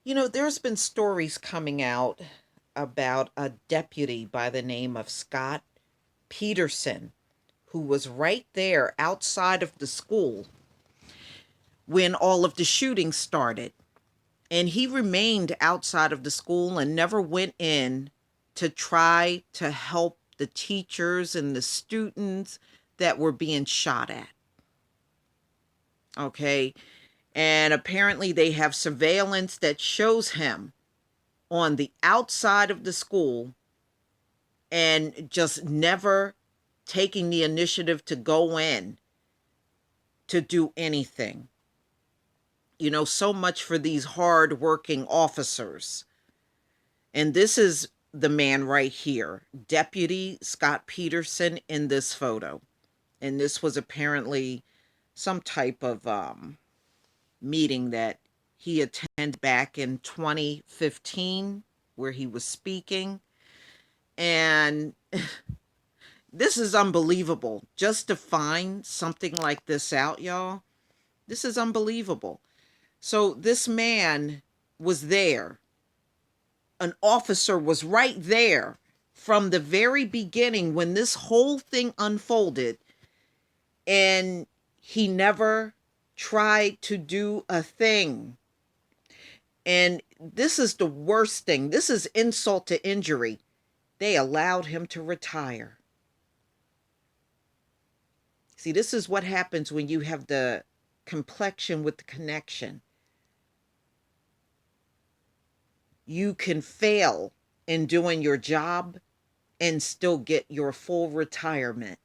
There's been stories coming out about a deputy by the name of Scott Peterson who was right there outside of the school when all of the shootings started. And he remained outside of the school and never went in to try to help the teachers and the students that were being shot at. Okay. And apparently, they have surveillance that shows him on the outside of the school and just never taking the initiative to go in to do anything. So much for these hard-working officers. And this is the man right here, Deputy Scott Peterson, in this photo. And this was apparently some type of meeting that he attended back in 2015 where he was speaking. And this is unbelievable. Just to find something like this out, y'all, this is unbelievable. So this man was there. An officer was right there from the very beginning when this whole thing unfolded, and he never tried to do a thing. And this is the worst thing. This is insult to injury. They allowed him to retire. See, this is what happens when you have the complexion with the connection. You can fail in doing your job and still get your full retirement.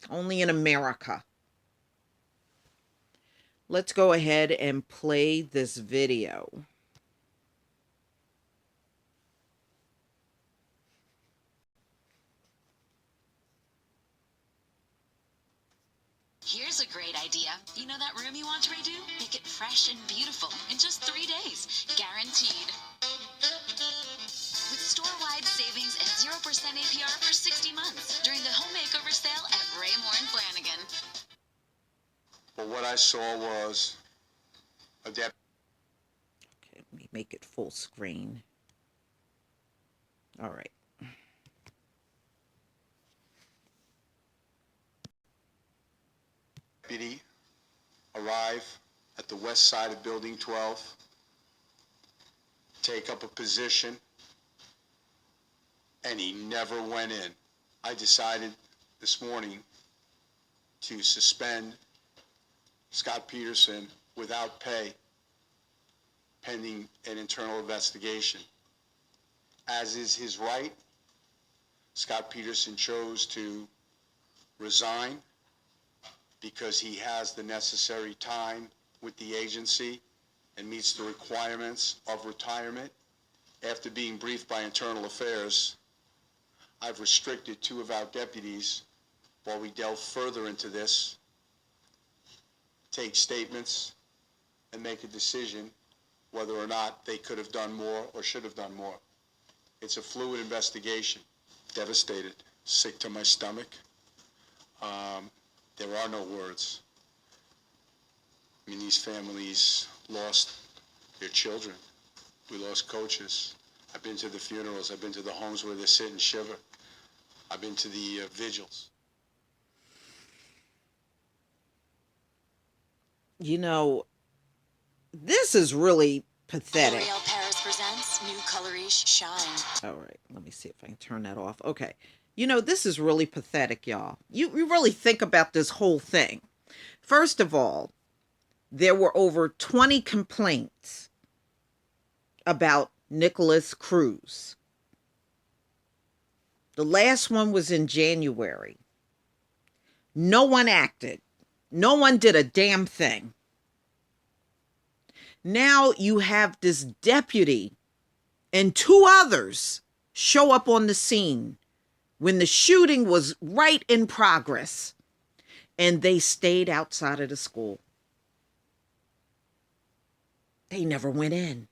Only in America. Let's go ahead and play this video. Here's a great idea. You know that room you want to redo? Make it fresh and beautiful in just 3 days. Guaranteed. With store-wide savings and 0% APR for 60 months during the home makeover sale at Raymore and Flanagan. But what I saw was a deputy. Okay, let me make it full screen. All right. Deputy arrive at the west side of Building 12, take up a position, and he never went in. I decided this morning to suspend Scott Peterson without pay, pending an internal investigation. As is his right, Scott Peterson chose to resign because he has the necessary time with the agency and meets the requirements of retirement. After being briefed by Internal Affairs, I've restricted 2 of our deputies while we delve further into this, take statements, and make a decision whether or not they could have done more or should have done more. It's a fluid investigation. Devastated, sick to my stomach. There are no words. I mean, these families lost their children. We lost coaches. I've been to the funerals. I've been to the homes where they sit and shiver. I've been to the vigils. This is really pathetic. L'Oreal Paris presents New Colorische Shine. All right, let me see if I can turn that off. Okay. This is really pathetic, y'all. You really think about this whole thing. First of all, there were over 20 complaints about Nicholas Cruz. The last one was in January. No one acted. No one did a damn thing. Now you have this deputy and 2 others show up on the scene when the shooting was right in progress, and they stayed outside of the school. They never went in.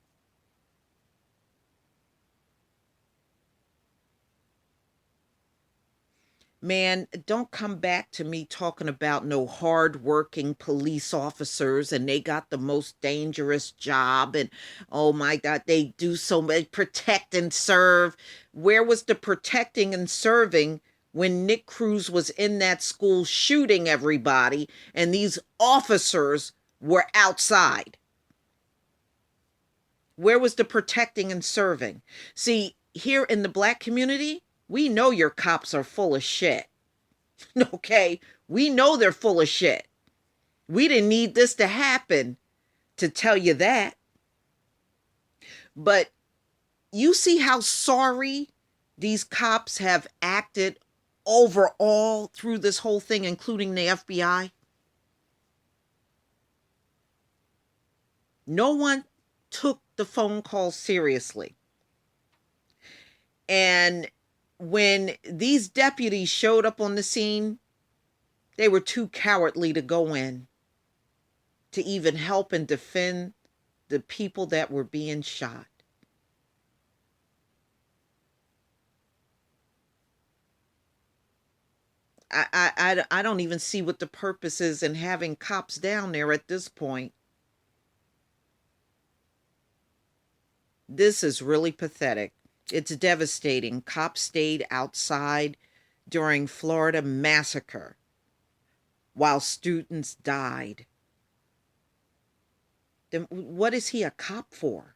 Man, don't come back to me talking about no hard-working police officers and they got the most dangerous job and oh my God, they do so much protect and serve. Where was the protecting and serving when Nick Cruz was in that school shooting everybody and these officers were outside? Where was the protecting and serving? See, here in the black community, we know your cops are full of shit. Okay, we know they're full of shit. We didn't need this to happen to tell you that. But you see how sorry these cops have acted overall through this whole thing, including the FBI? No one took the phone call seriously. And when these deputies showed up on the scene, they were too cowardly to go in to even help and defend the people that were being shot. I don't even see what the purpose is in having cops down there at this point. This is really pathetic. It's devastating. Cops stayed outside during Florida massacre while students died. Then what is he a cop for?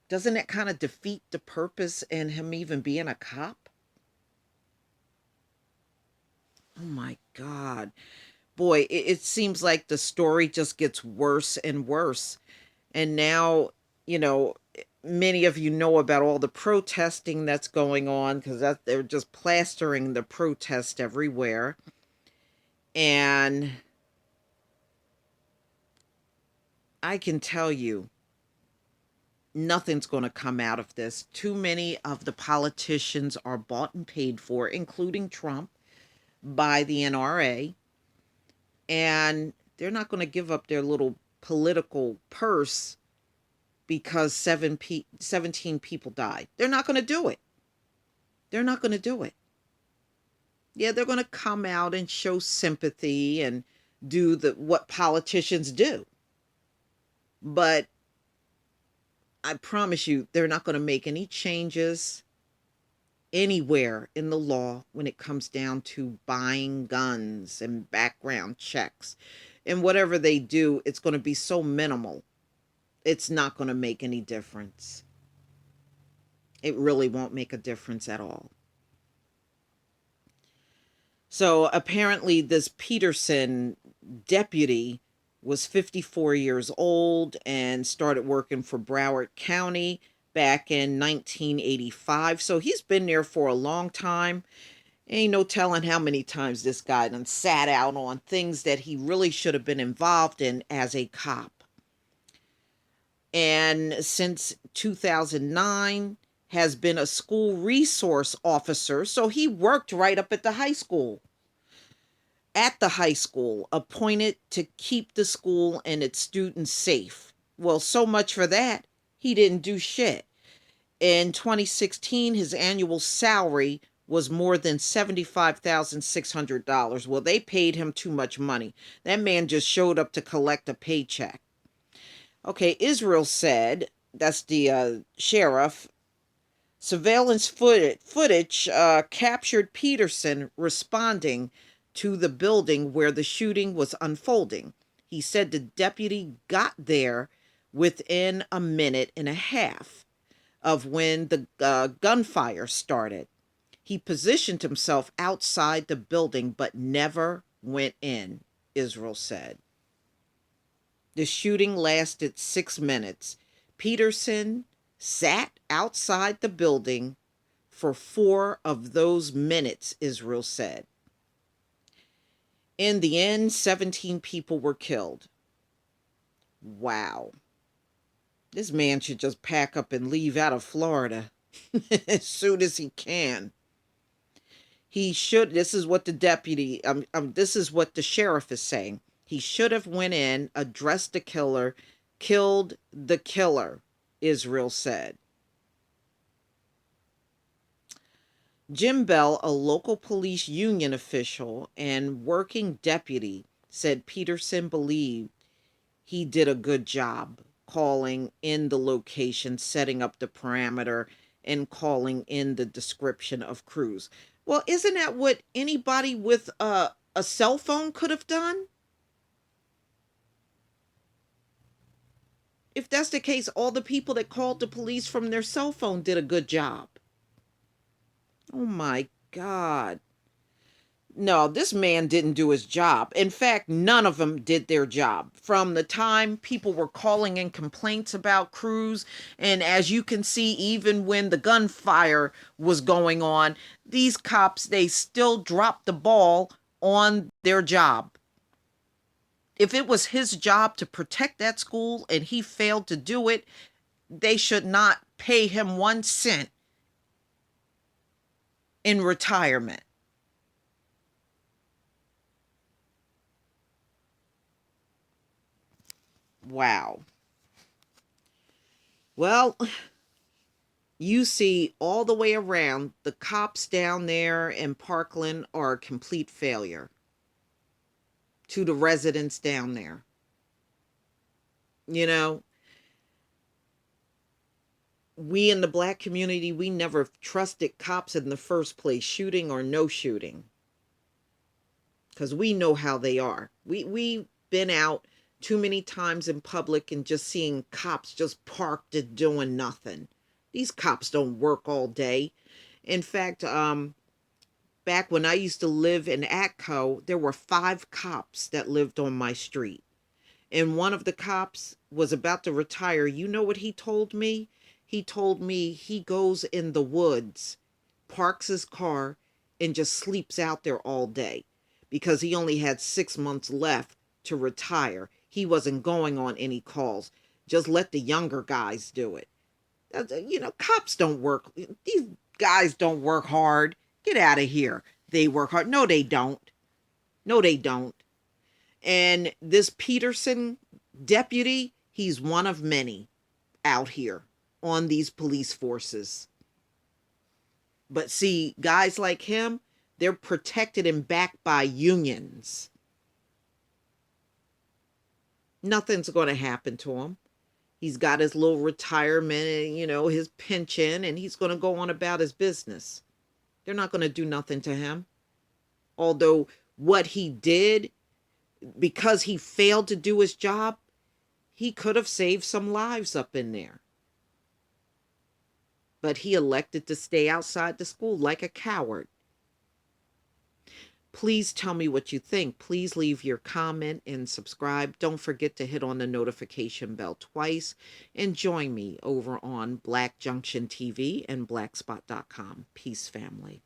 Doesn't that kind of defeat the purpose in him even being a cop? Oh my God. Boy, it seems like the story just gets worse and worse. And now, you know, many of you know about all the protesting that's going on because they're just plastering the protest everywhere. And I can tell you, nothing's going to come out of this. Too many of the politicians are bought and paid for, including Trump, by the NRA. And they're not going to give up their little political purse because 17 people died. They're not going to do it. They're not going to do it. Yeah, they're going to come out and show sympathy and do what politicians do. But I promise you, they're not going to make any changes anywhere in the law when it comes down to buying guns and background checks. And whatever they do, it's going to be so minimal. It's not going to make any difference. It really won't make a difference at all. So apparently this Peterson deputy was 54 years old and started working for Broward County back in 1985. So he's been there for a long time. Ain't no telling how many times this guy done sat out on things that he really should have been involved in as a cop. And since 2009 has been a school resource officer. So he worked right up at the high school. Appointed to keep the school and its students safe. Well, so much for that. He didn't do shit. In 2016, his annual salary was more than $75,600. Well, they paid him too much money. That man just showed up to collect a paycheck. Okay, Israel said, that's the sheriff, surveillance footage captured Peterson responding to the building where the shooting was unfolding. He said the deputy got there within a minute and a half of when the gunfire started. He positioned himself outside the building but never went in, Israel said. The shooting lasted 6 minutes. Peterson sat outside the building for 4 of those minutes, Israel said. In the end, 17 people were killed. Wow. This man should just pack up and leave out of Florida as soon as he can. He should, this is what the deputy, this is what the sheriff is saying. He should have went in, addressed the killer, killed the killer, Israel said. Jim Bell, a local police union official and working deputy, said Peterson believed he did a good job calling in the location, setting up the parameter, and calling in the description of crews. Well, isn't that what anybody with a cell phone could have done? If that's the case, all the people that called the police from their cell phone did a good job. Oh my God. No, this man didn't do his job. In fact, none of them did their job. From the time people were calling in complaints about crews, and as you can see, even when the gunfire was going on, these cops, they still dropped the ball on their job. If it was his job to protect that school and he failed to do it, they should not pay him 1 cent in retirement. Wow. Well, you see all the way around, the cops down there in Parkland are a complete failure to the residents down there. You know, we in the black community, we never trusted cops in the first place, shooting or no shooting, because we know how they are. We've been out too many times in public and just seeing cops just parked and doing nothing. These cops don't work all day. In fact, back when I used to live in Atco, there were 5 cops that lived on my street. And one of the cops was about to retire. You know what he told me? He told me he goes in the woods, parks his car, and just sleeps out there all day because he only had 6 months left to retire. He wasn't going on any calls. Just let the younger guys do it. Cops don't work. These guys don't work hard. Get out of here. They work hard. No, they don't. No, they don't. And this Peterson deputy, he's one of many out here on these police forces. But see, guys like him, they're protected and backed by unions. Nothing's going to happen to him. He's got his little retirement and, his pension, and he's going to go on about his business. They're not going to do nothing to him. Although what he did, because he failed to do his job, he could have saved some lives up in there. But he elected to stay outside the school like a coward. Please tell me what you think. Please leave your comment and subscribe. Don't forget to hit on the notification bell twice. And join me over on Black Junction TV and blackspot.com. Peace, family.